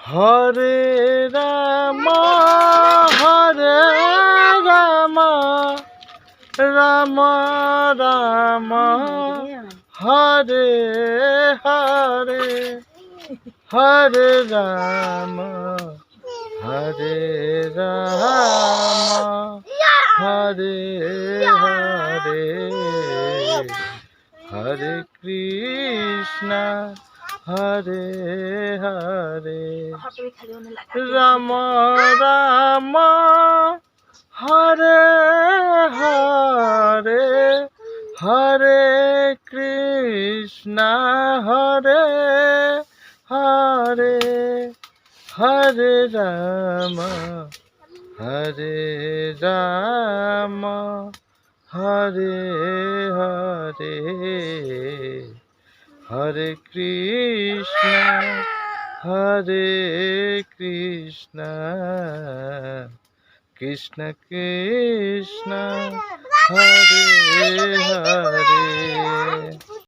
Hare Ram Hare Ram Ram Ram Hare Hare Hare Ram Hare Ram Hare Hare Hare Krishna Hare Hare Ram Ram Hare Hare Hare Krishna Hare Hare Hare Ram Hare Ram Hare Hare Hare Krishna Krishna Krishna Hare Hare